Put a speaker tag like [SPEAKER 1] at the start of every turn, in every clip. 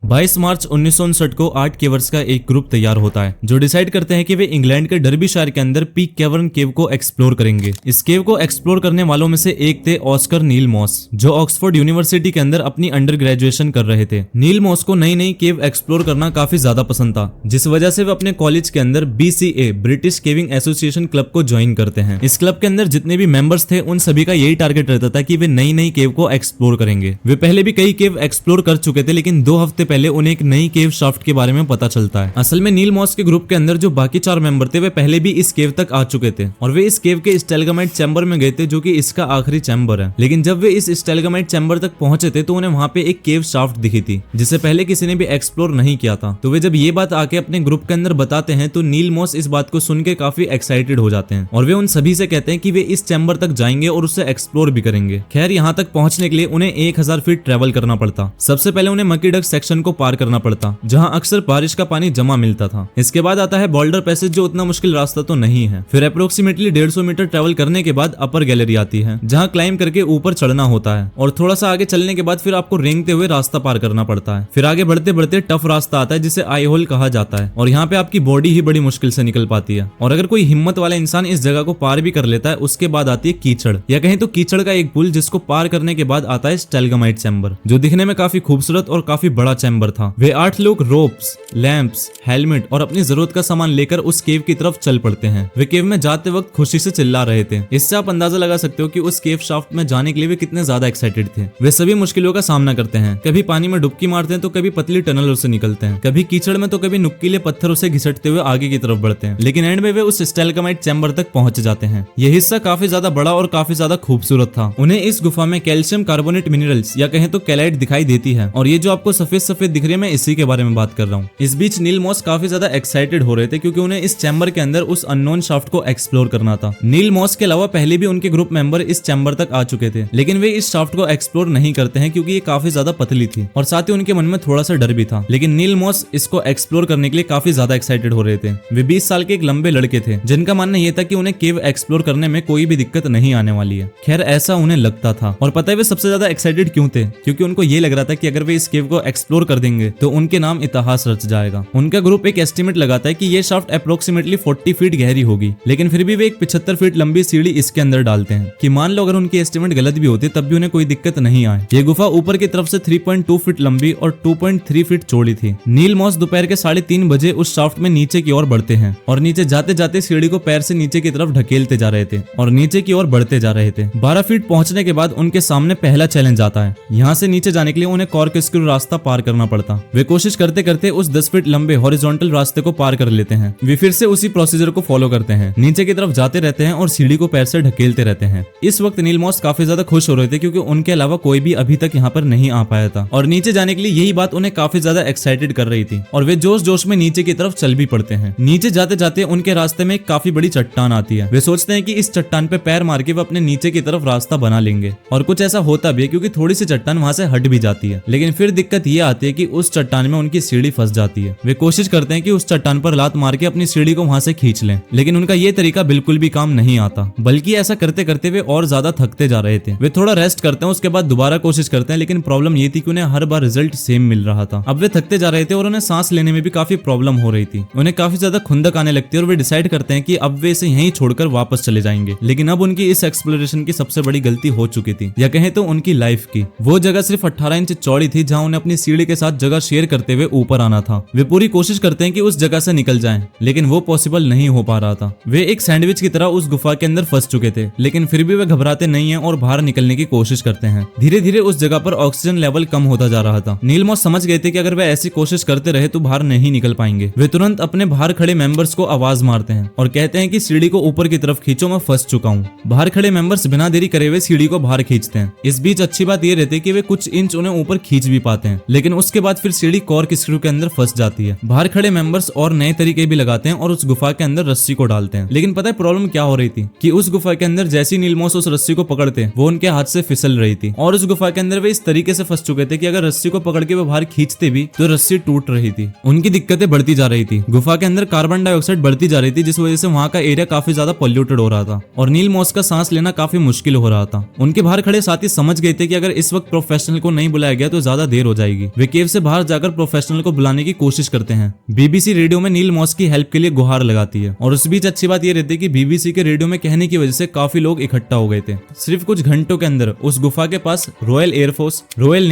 [SPEAKER 1] 22 मार्च 1959 को 8 केवर्स का एक ग्रुप तैयार होता है जो डिसाइड करते हैं कि वे इंग्लैंड के डर्बीशायर के अंदर पीक कैवर्न केव को एक्सप्लोर करेंगे। इस केव को एक्सप्लोर करने वालों में से एक थे ऑस्कर नील मॉस, जो ऑक्सफोर्ड यूनिवर्सिटी के अंदर अपनी अंडर ग्रेजुएशन कर रहे थे। नील मॉस को नई नई केव एक्सप्लोर करना काफी ज्यादा पसंद था, जिस वजह से वे अपने कॉलेज के अंदर BCA British caving association club को ज्वाइन करते हैं। इस क्लब के अंदर जितने भी मेंबर्स थे उन सभी का यही टारगेट रहता था कि वे नई नई केव को एक्सप्लोर करेंगे। वे पहले भी कई केव एक्सप्लोर कर चुके थे, लेकिन 2 हफ्ते पहले उन्हें एक नई केव शाफ्ट के बारे में पता चलता है। असल में नील मॉस के ग्रुप के अंदर जो बाकी 4 मेंबर थे वे पहले भी इस केव तक आ चुके थे और वे इस केव के स्टेलगामाइट चैम्बर में गए थे, जो कि इसका आखिरी चैम्बर है। लेकिन जब वे इस स्टेलगामाइट चैम्बर तक पहुंचे थे तो उन्हें वहां पे एक केव शाफ्ट दिखी थी जिसे पहले किसी ने भी एक्सप्लोर नहीं किया था। तो वे जब ये बात आके अपने ग्रुप के अंदर बताते हैं तो नील मॉस इस बात को सुन के काफी एक्साइटेड हो जाते हैं और वे उन सभी से कहते हैं कि वे इस चैम्बर तक जाएंगे और उसे एक्सप्लोर भी करेंगे। खैर, यहाँ तक पहुंचने के लिए उन्हें 1000 फीट ट्रेवल करना पड़ता। सबसे पहले उन्हें मकी डक सेक्शन को पार करना पड़ता, जहाँ अक्सर बारिश का पानी जमा मिलता था। इसके बाद आता है बॉल्डर पैसेज, जो उतना मुश्किल रास्ता तो नहीं है। फिर अप्रोक्सीमेटली 150 मीटर ट्रेवल करने के बाद अपर गैलरी आती है, जहाँ क्लाइंब करके ऊपर चढ़ना होता है और थोड़ा सा आगे चलने के बाद फिर आपको रेंगते हुए रास्ता पार करना पड़ता है। फिर आगे बढ़ते बढ़ते टफ रास्ता आता है जिसे आई होल कहा जाता है और यहाँ पे आपकी बॉडी ही बड़ी मुश्किल से निकल पाती है। और अगर कोई हिम्मत वाला इंसान इस जगह को पार भी कर लेता है, उसके बाद आती है कीचड़, या कहें तो कीचड़ का एक पुल, जिसको पार करने के बाद आता है स्टेलगामाइट चैम्बर, जो दिखने में काफी खूबसूरत और काफी बड़ा चैम्बर था। वे 8 लोग रोप्स, लैंप्स, हेलमेट और अपनी जरूरत का सामान लेकर उस केव की तरफ चल पड़ते हैं। वे केव में जाते वक्त खुशी से चिल्ला रहे थे। इससे आप अंदाजा लगा सकते हो कि उस केव शाफ्ट में जाने के लिए वे कितने ज्यादा एक्साइटेड थे। वे सभी मुश्किलों का सामना करते हैं, कभी पानी में डुबकी मारते हैं तो कभी पतली टनलों से निकलते हैं, कभी कीचड़ में तो कभी नुकीले पत्थरों से घिसटते हुए आगे की तरफ बढ़ते हैं। लेकिन एंड में वे उस स्टेलगामाइट चैम्बर तक पहुंच जाते हैं। यह हिस्सा काफी ज्यादा बड़ा और काफी ज्यादा खूबसूरत था। उन्हें इस गुफा में कैल्शियम कार्बोनेट मिनरल्स या कहें तो कैलाइट दिखाई देती है और ये जो आपको सफेद सफेद दिख रही है, मैं इसी के बारे में बात कर रहा हूँ। इस बीच नील मॉस काफी ज्यादा एक्साइटेड हो रहे थे क्योंकि उन्हें इस चैम्बर के अंदर उस अननोन शाफ्ट को एक्सप्लोर करना था। नील मॉस के अलावा पहले भी उनके ग्रुप मेंबर इस चैम्बर तक आ चुके थे, लेकिन वे इस शाफ्ट को एक्सप्लोर नहीं करते हैं क्योंकि ये काफी ज्यादा पतली थी और साथ ही उनके मन में थोड़ा सा डर भी था। लेकिन नील मॉस इसको एक्सप्लोर करने के लिए काफी ज्यादा एक्साइटेड हो रहे थे। वे 20 साल के एक लंबे लड़के थे जिनका मानना यह था कि उन्हें केव एक्सप्लोर करने में कोई भी दिक्कत नहीं आने वाली है। खैर, ऐसा उन्हें लगता था। और पता है वे सबसे ज्यादा एक्साइटेड क्यों थे? क्योंकि उनको ये लग रहा था कि अगर वे इस केव को एक्सप्लोर कर देंगे तो उनके नाम इतिहास रच जाएगा। उनका ग्रुप एक एस्टिमेट लगाता है कि ये शाफ्ट अप्रोक्सीमेटली 40 फीट गहरी होगी, लेकिन फिर भी वे एक 75 फीट लंबी सीढ़ी इसके अंदर डालते हैं कि मान लो अगर उनकी एस्टिमेट गलत भी होती तब भी उन्हें कोई दिक्कत नहीं आए। ये गुफा ऊपर की तरफ से 3.2 फीट लंबी और 2.3 फीट चौड़ी थी। नील मॉस दोपहर के 3:30 बजे उस शाफ्ट में नीचे की ओर बढ़ते हैं और नीचे जाते जाते सीढ़ी को पैर से नीचे की तरफ ढकेलते जा रहे थे और नीचे की ओर बढ़ते जा रहे थे। 12 फीट पहुंचने के बाद उनके सामने पहला चैलेंज आता है। यहाँ से नीचे जाने के लिए उन्हें कॉर्कस्क्रू रास्ता पार करना पड़ता। वे कोशिश करते करते उस 10 फीट लंबे हॉरिजॉन्टल रास्ते को पार कर लेते हैं। वे फिर से उसी प्रोसीजर को फॉलो करते हैं, नीचे की तरफ जाते रहते हैं और सीढ़ी को पैर से ढकेलते रहते हैं। इस वक्त नील मॉस काफी ज्यादा खुश हो रहे थे क्योंकि उनके अलावा कोई भी अभी तक यहाँ पर नहीं आ पाया था और नीचे जाने के लिए यही बात उन्हें काफी ज्यादा एक्साइटेड कर रही थी और वे जोश जोश में नीचे की तरफ चल भी पड़ते हैं। नीचे जाते जाते उनके रास्ते में एक काफी बड़ी चट्टान आती है। वे सोचते हैं कि इस चट्टान पे पैर मार के वे अपने नीचे की तरफ रास्ता बना लेंगे और कुछ ऐसा होता भी है क्योंकि थोड़ी सी चट्टान वहां से हट भी जाती है। लेकिन फिर दिक्कत ये आती है कि उस चट्टान में उनकी सीढ़ी फंस जाती है। वे कोशिश करते हैं कि उस चट्टान पर लात मार के अपनी सीढ़ी को वहां से खींच लें, लेकिन उनका ये तरीका बिल्कुल भी काम नहीं आता, बल्कि ऐसा करते करते वे और ज्यादा थकते जा रहे थे। वे थोड़ा रेस्ट करते हैं, उसके बाद दोबारा कोशिश करते हैं, लेकिन प्रॉब्लम ये थी कि उन्हें हर बार रिजल्ट सेम मिल रहा था। अब वे थकते जा रहे थे और उन्हें सांस लेने में भी काफी प्रॉब्लम हो रही थी। उन्हें काफी ज्यादा खुंदक आने लगती है और वे डिसाइड करते हैं कि अब वे इसे यहीं छोड़कर वापस चले जाएंगे। लेकिन अब उनकी इस एक्सप्लोरेशन की सबसे बड़ी गलती हो चुकी थी, या कहें तो उनकी लाइफ की। वो जगह सिर्फ 18 इंच चौड़ी थी जहां उन्हें अपनी सीढ़ी के साथ जगह शेयर करते हुए ऊपर आना था। वे पूरी कोशिश करते हैं कि उस जगह से निकल जाएं, लेकिन वो पॉसिबल नहीं हो पा रहा था। वे एक सैंडविच की तरह उस गुफा के अंदर फंस चुके थे, लेकिन फिर भी वे घबराते नहीं हैं और बाहर निकलने की कोशिश करते हैं। धीरे धीरे उस जगह पर ऑक्सीजन लेवल कम होता जा रहा था। नील मॉस समझ गए थे कि अगर वे ऐसी कोशिश करते रहे तो बाहर नहीं निकल पाएंगे। वे तुरंत अपने बाहर खड़े मेंबर्स को आवाज मारते हैं और कहते हैं कि सीढ़ी को ऊपर की तरफ खींचो, मैं फंस चुका हूँ। बाहर खड़े मेंबर्स बिना देरी करे हुए सीढ़ी को बाहर खींचते हैं। इस बीच अच्छी बात यह रहती है कि वे कुछ इंच उन्हें ऊपर खींच भी पाते हैं, लेकिन उसके बाद फिर सीढ़ी कॉर्कस्क्रू के अंदर फंस जाती है। बाहर खड़े मेंबर्स और नए तरीके भी लगाते हैं और उस गुफा के अंदर रस्सी को डालते हैं। लेकिन पता है प्रॉब्लम क्या हो रही थी कि उस गुफा के अंदर जैसी नील मॉस उस रस्सी को पकड़ते वो उनके हाथ से फिसल रही थी और उस गुफा के अंदर वे इस तरीके से फंस चुके थे कि अगर रस्सी को पकड़ के वे बाहर खींचते भी तो रस्सी टूट रही थी। उनकी दिक्कतें बढ़ती जा रही थी। गुफा के अंदर कार्बन डाइऑक्साइड बढ़ती जा रही थी, जिस वजह से वहां का एरिया काफी ज्यादा पॉल्यूटेड हो रहा था और नील मॉस का सांस लेना काफी मुश्किल हो रहा था। उनके बाहर खड़े साथी समझ गए थे कि अगर इस वक्त प्रोफेशनल को नहीं बुलाया गया तो ज्यादा देर हो जाएगी। वे केव से बाहर जाकर प्रोफेशनल को बुलाने की कोशिश करते हैं। बीबीसी रेडियो में नील मॉस की हेल्प के लिए गुहार लगाती है और उस बीच अच्छी बात ये रहती है कि बीबीसी के रेडियो में कहने की वजह से काफी लोग इकट्ठा हो गए थे। सिर्फ कुछ घंटों के अंदर उस गुफा के पास रॉयल एयरफोर्स, रॉयल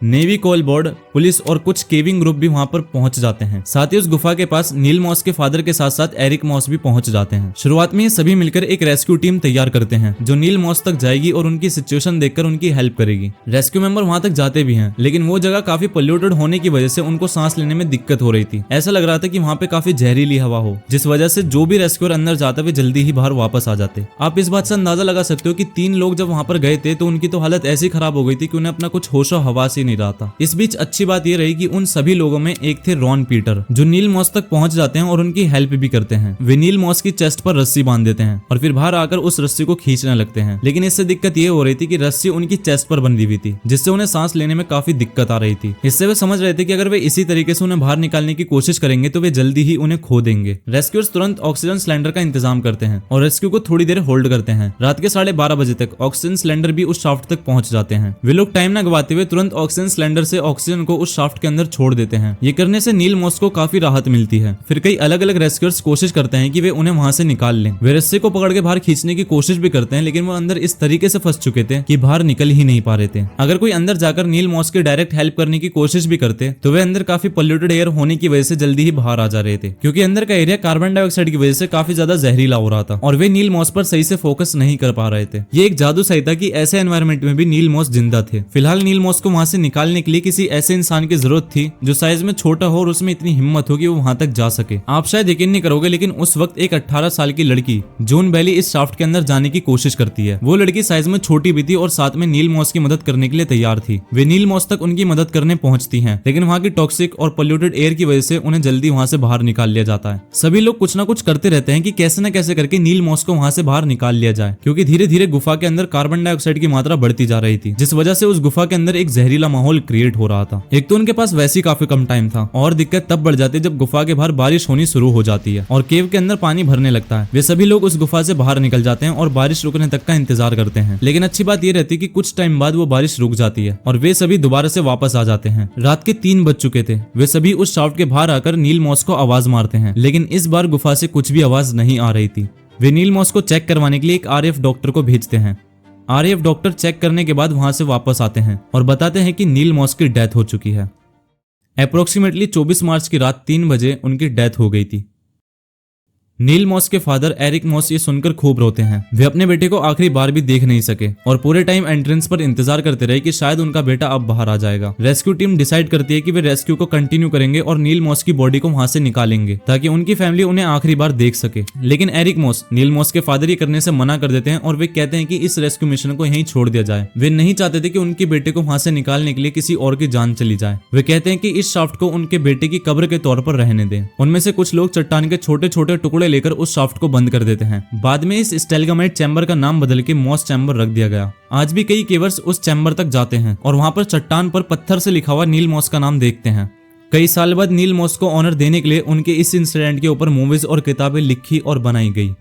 [SPEAKER 1] नेवी कोल बोर्ड, पुलिस और कुछ केविंग ग्रुप भी वहां पर पहुंच जाते हैं। साथ ही उस गुफा के पास नील मॉस के फादर के साथ साथ एरिक मॉस भी पहुंच जाते हैं। शुरुआत में ये सभी मिलकर एक रेस्क्यू टीम तैयार करते हैं जो नील मॉस तक जाएगी और उनकी सिचुएशन देखकर उनकी हेल्प करेगी। रेस्क्यू मेंबर वहां तक जाते भी हैं, लेकिन वो जगह काफी पोल्यूटेड होने की वजह से उनको सांस लेने में दिक्कत हो रही थी। ऐसा लग रहा था कि वहां पे काफी जहरीली हवा हो, जिस वजह से जो भी रेस्क्यूअर अंदर जाता वे जल्दी ही बाहर वापस आ जाते। आप इस बात से अंदाजा लगा सकते हो कि 3 लोग जब वहां पर गए थे तो उनकी तो हालत ऐसी खराब हो गई थी कि उन्हें अपना कुछ होशो हवास ही नहीं रहा था। इस बीच अच्छी बात यह रही कि उन सभी लोगों में एक थे रॉन पीटर, जो नील मॉस तक पहुंच जाते हैं और उनकी हेल्प भी करते हैं। वे नील मॉस की चेस्ट पर रस्सी बांध देते हैं और फिर बाहर आकर उस रस्सी को खींचने लगते हैं। लेकिन इससे दिक्कत ये हो रही थी कि रस्सी उनकी चेस्ट पर बंधी हुई थी, जिससे उन्हें सांस लेने में काफी दिक्कत आ रही थी। इससे वे समझ रहे थे कि अगर वे इसी तरीके से उन्हें बाहर निकालने की कोशिश करेंगे तो वे जल्दी ही उन्हें खो देंगे। रेस्क्यूअर्स तुरंत ऑक्सीजन सिलेंडर का इंतजाम करते हैं और रेस्क्यू को थोड़ी देर होल्ड करते हैं। रात के 12:30 बजे तक ऑक्सीजन सिलेंडर भी उस शाफ्ट तक पहुंच जाते हैं। वे लोग टाइम न गवाते हुए तुरंत ऑक्सीजन सिलेंडर से ऑक्सीजन को उस शाफ्ट के अंदर छोड़ देते हैं। ये करने से नील मॉस को काफी राहत मिलती है। फिर कई अलग अलग रेस्क्यूअर्स कोशिश करते हैं कि वे उन्हें वहां से निकाल लें। वे रस्से को पकड़ के बाहर खींचने की कोशिश भी करते हैं, लेकिन वो अंदर इस तरीके से फंस चुके थे कि बाहर निकल ही नहीं पा रहे थे। अगर कोई अंदर जाकर नील मॉस की डायरेक्ट हेल्प करने की कोशिश भी करते तो वे अंदर काफी पोल्यूटेड एयर होने की वजह से जल्दी ही बाहर आ जा रहे थे, क्योंकि अंदर का एरिया कार्बन डाइऑक्साइड की वजह से काफी ज्यादा जहरीला हो रहा था और वे नील मॉस पर सही से फोकस नहीं कर पा रहे थे। ये एक जादू सही था कि ऐसे एनवायरनमेंट में भी नील मॉस जिंदा थे। फिलहाल नील मॉस को वहां से निकालने के लिए किसी ऐसे इंसान की जरूरत थी जो साइज में छोटा हो और उसमें इतनी हिम्मत हो कि वो वहां तक जा सके। आप शायद यकीन नहीं करोगे, लेकिन उस वक्त एक 18 साल की लड़की जून बैली इस शाफ्ट के अंदर जाने की कोशिश करती है। वो लड़की साइज में छोटी भी थी और साथ में नील मॉस की मदद करने के लिए तैयार थी। वे नील मॉस तक उनकी मदद करने पहुंचती हैं, लेकिन वहां की टॉक्सिक और पोल्यूटेड एयर की वजह से उन्हें जल्दी वहां से बाहर निकाल लिया जाता है। सभी लोग कुछ ना कुछ करते रहते हैं कि कैसे न कैसे करके नील मॉस को वहां से बाहर निकाल लिया जाए, क्योंकि धीरे धीरे गुफा के अंदर कार्बन डाइऑक्साइड की मात्रा बढ़ती जा रही थी, जिस वजह से उस गुफा के अंदर एक जहरीला माहौल क्रिएट हो रहा था। एक तो उनके पास वैसे ही काफी कम टाइम था और दिक्कत तब बढ़ जाती है जब गुफा के बाहर बारिश होनी शुरू हो जाती है और केव के अंदर पानी भरने लगता है। वे सभी लोग उस गुफा से बाहर निकल जाते हैं और बारिश रुकने तक का इंतजार करते हैं, लेकिन अच्छी बात यह रहती है कि कुछ टाइम बाद वो बारिश रुक जाती है और वे सभी दोबारा से वापस आ जाते हैं। रात के 3 बज चुके थे। वे सभी उस शाफ्ट के बाहर आकर नील मॉस को आवाज मारते हैं, लेकिन इस बार गुफा से कुछ भी आवाज नहीं आ रही थी। वे नील मॉस को चेक करवाने के लिए एक आरएफ डॉक्टर को भेजते हैं। आरएफ डॉक्टर चेक करने के बाद वहां से वापस आते हैं और बताते हैं कि नील मॉस की डेथ हो चुकी है। अप्रोक्सीमेटली 24 मार्च की रात 3 बजे उनकी डेथ हो गई थी। नील मॉस के फादर एरिक मॉस ये सुनकर खूब रोते हैं। वे अपने बेटे को आखिरी बार भी देख नहीं सके और पूरे टाइम एंट्रेंस पर इंतजार करते रहे कि शायद उनका बेटा अब बाहर आ जाएगा। रेस्क्यू टीम डिसाइड करती है कि वे रेस्क्यू को कंटिन्यू करेंगे और नील मॉस की बॉडी को वहां से निकालेंगे ताकि उनकी फैमिली उन्हें आखिरी बार देख सके। लेकिन एरिक मॉस नील मॉस के फादर ये करने से मना कर देते हैं और वे कहते हैं कि इस रेस्क्यू मिशन को यहीं छोड़ दिया जाए। वे नहीं चाहते थे कि उनके बेटे को वहां से निकालने के लिए किसी और की जान चली जाए। वे कहते हैं कि इस शाफ्ट को उनके बेटे की कब्र के तौर पर रहने दें। उनमें से कुछ लोग चट्टान के छोटे छोटे टुकड़े लेकर उस शाफ्ट को बंद कर देते हैं। बाद में इस स्टेलगामाइट चैम्बर का नाम बदल के मॉस चैम्बर रख दिया गया। आज भी कई केवर्स उस चैम्बर तक जाते हैं और वहां पर चट्टान पर पत्थर से लिखा हुआ नील मॉस का नाम देखते हैं। कई साल बाद नील मॉस को ऑनर देने के लिए उनके इस इंसिडेंट के ऊपर मूवीज और किताबें लिखी और बनाई गई।